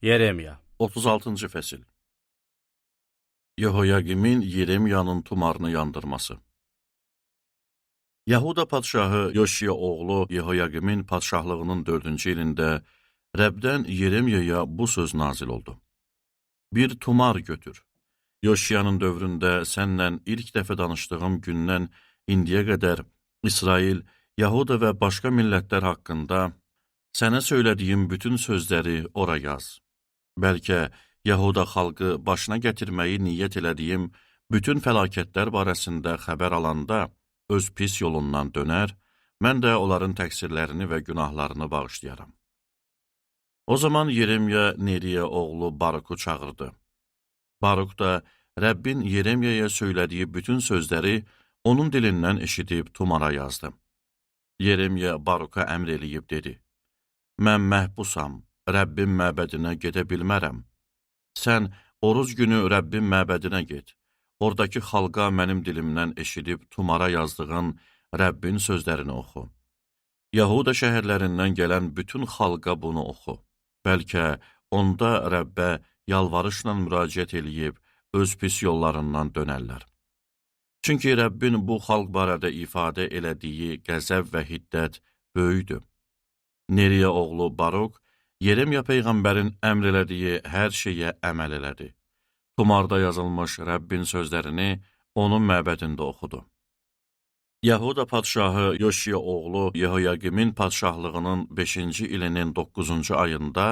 Yeremya 36-cı fəsil. Yehoyaqimin Yeremyanın tumarını yandırması. Yahuda padşahı Yoşiya oğlu Yehoyaqimin padşahlığının 4-cü ilində Rəbdən Yeremyaya bu söz nazil oldu. Bir tumar götür. Yoşiyanın dövründə sənlə ilk dəfə danışdığım gündən indiyə qədər İsrail, Yahuda və başqa millətlər haqqında sənə söylədiyim bütün sözləri ora yaz. Bəlkə Yahuda xalqı başına gətirməyi niyyət elədiyim bütün fəlakətlər barəsində xəbər alanda öz pis yolundan dönər, mən də onların təqsirlərini və günahlarını bağışlayaram. O zaman Yeremya Neriya oğlu Baruku çağırdı. Baruk da Rəbbin Yeremyaya söylədiyi bütün sözləri onun dilindən eşidib tumara yazdı. Yeremya Baruka əmr eləyib dedi: Mən məhbusam, Rəbbin məbədinə gedə bilmərəm. Sən oruz günü Rəbbin məbədinə get. Oradakı xalqa mənim dilimdən eşidib tumara yazdığın Rəbbin sözlərini oxu. Yahuda şəhərlərindən gələn bütün xalqa bunu oxu. Bəlkə onda Rəbbə yalvarışla müraciət eləyib öz pis yollarından dönərlər. Çünki Rəbbin bu xalq barədə ifadə elədiyi qəzəb və hiddət böyüdür. Neriya oğlu Baruk, Yeremya peyğəmbərin əmr elədiyi hər şeyə əməl elədi. Tumarda yazılmış Rəbbin sözlərini onun məbədində oxudu. Yahuda padşahı Yoşiya oğlu Yehoyaqimin padşahlığının 5-ci ilinin 9-cu ayında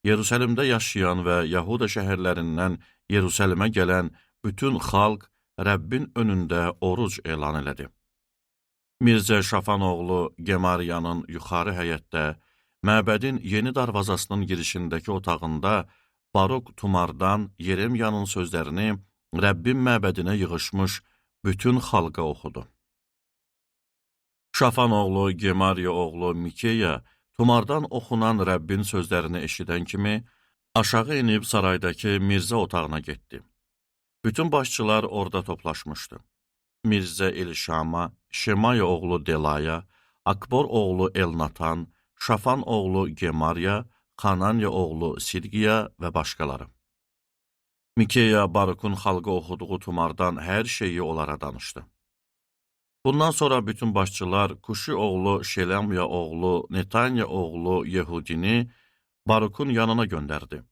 Yerusəlimdə yaşayan və Yahuda şəhərlərindən Yerusəlimə gələn bütün xalq Rəbbin önündə oruc elan elədi. Mirzə Şafan oğlu Gemariyanın yuxarı həyətdə, məbədin yeni darvazasının girişindəki otağında Baruk tumardan Yeremyanın sözlərini Rəbbin məbədinə yığışmış bütün xalqa oxudu. Şafan oğlu Gemariya oğlu Mikeya tumardan oxunan Rəbbin sözlərini eşidən kimi aşağı inib saraydakı Mirzə otağına getdi. Bütün başçılar orada toplaşmışdı. Mirzə Elişama, Şemaya oğlu Delaya, Akbor oğlu Elnatan, Şafan oğlu Gemariya, Xananya oğlu Sidqiya və başqaları. Mikeya Barukun xalqa oxuduğu tumardan hər şeyi onlara danışdı. Bundan sonra bütün başçılar Kuşi oğlu Şelemya oğlu Netanya oğlu Yehudini Barukun yanına göndərdi.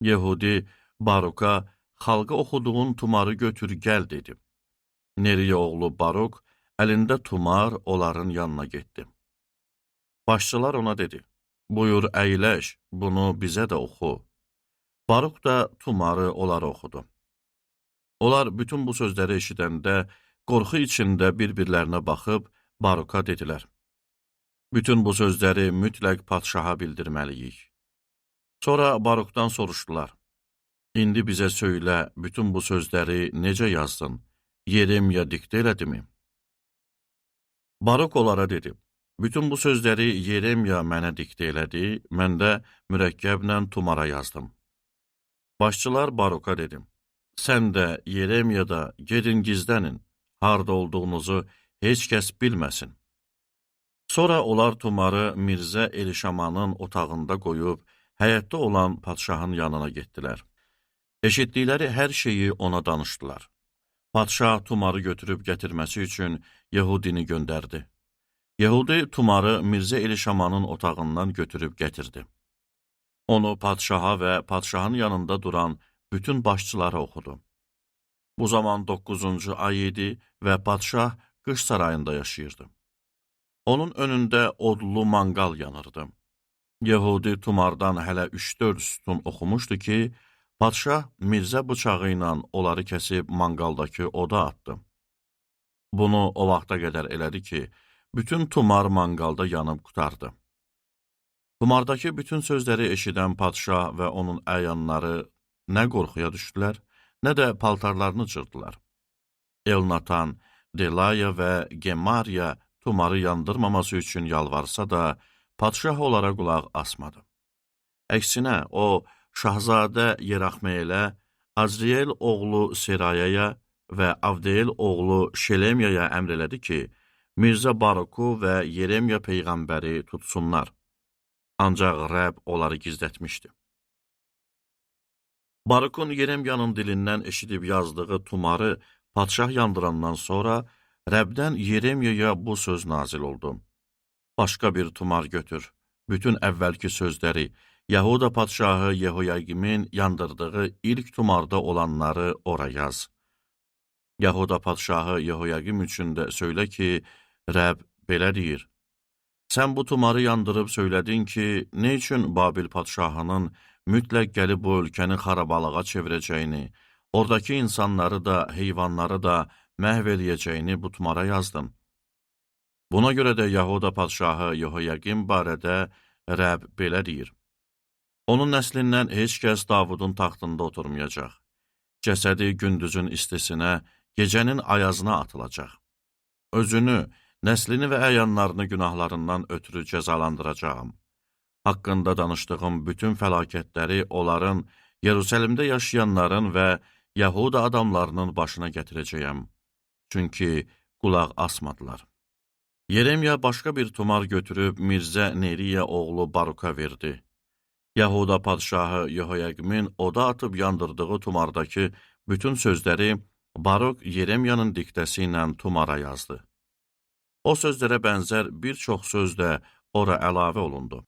Yehudi Baruka xalqa oxuduğun tumarı götür gəl dedi. Neriya oğlu Baruk əlində tumar onların yanına getdi. Başçılar ona dedi: Buyur əyləş, bunu bizə də oxu. Baruk da tumarı onlara oxudu. Onlar bütün bu sözləri eşidəndə qorxu içində bir-birlərinə baxıb Baruka dedilər: Bütün bu sözləri mütləq padşaha bildirməliyik. Sonra Barukdan soruşdular: İndi bizə söylə, bütün bu sözləri necə yazdın? Yeremya diktə elədimi? Baruk onlara dedi: Bütün bu sözləri Yeremya mənə diktə elədi, mən də mürəkkəblə tumara yazdım. Başçılar Baruka dedi: Sən də Yeremya da gedin gizlənin, harda olduğunuzu heç kəs bilməsin. Sonra onlar tumarı Mirzə Elişamanın otağında qoyub, həyətdə olan padşahın yanına getdilər. Eşitdikləri hər şeyi ona danışdılar. Padşah tumarı götürüb gətirməsi üçün Yehudini göndərdi. Yehudi tumarı Mirzə Elişamanın otağından götürüb gətirdi. Onu padşaha və padşahın yanında duran bütün başçılara oxudu. Bu zaman 9-cu ay idi və padşah qış sarayında yaşayırdı. Onun önündə odlu manqal yanırdı. Yehudi tumardan hələ 3-4 sütun oxumuşdu ki, padşah Mirzə bıçağı ilə onları kəsib manqaldakı oda atdı. Bunu o vaxta qədər elədi ki, bütün tumar manqalda yanıb qutardı. Tumardakı bütün sözləri eşidən padşah və onun əyanları nə qorxuya düşdülər, nə də paltarlarını cırdılar. Elnatan, Delaya və Gemariya tumarı yandırmaması üçün yalvarsa da, padşah onlara qulaq asmadı. Əksinə, o, Şahzadə Yeraxmeyelə, Azriyel oğlu Serayaya və Avdeyel oğlu Şelemyaya əmr elədi ki, Mirzə Baruku və Yeremya peyğəmbəri tutsunlar. Ancaq Rəbb onları gizlətmişdi. Barukun Yeremyanın dilindən eşidib yazdığı tumarı padşah yandırandan sonra Rəbdən Yeremyaya bu söz nazil oldu. Başqa bir tumar götür. Bütün əvvəlki sözləri, Yahuda padşahı Yehoyaqimin yandırdığı ilk tumarda olanları ora yaz. Yahuda padşahı Yehoyaqim üçün də söylə ki, Rəb belə deyir. Sən bu tumarı yandırıb söylədin ki, ne üçün Babil padşahının mütləq gəlib bu ölkəni xarabalığa çevirəcəyini, oradakı insanları da, heyvanları da məhv eləyəcəyini bu tumara yazdım. Buna görə də Yahuda padşahı Yehoyaqim barədə Rəb belə deyir. Onun nəslindən heç kəs Davudun taxtında oturmayacaq. Cəsədi gündüzün istisinə, gecənin ayazına atılacaq. Özünü, nəslini və əyanlarını günahlarından ötürü cəzalandıracağım. Haqqında danışdığım bütün fəlakətləri onların, Yerusəlimdə yaşayanların və Yahuda adamlarının başına gətirəcəyəm. Çünki qulaq asmadılar. Yeremya başqa bir tumar götürüb Mirzə Neriya oğlu Baruka verdi. Yahuda padşahı Yehoyaqimin oda atıb yandırdığı tumardakı bütün sözləri Baruk Yeremyanın diktəsi ilə tumara yazdı. O sözlərə bənzər bir çox söz də ora əlavə olundu.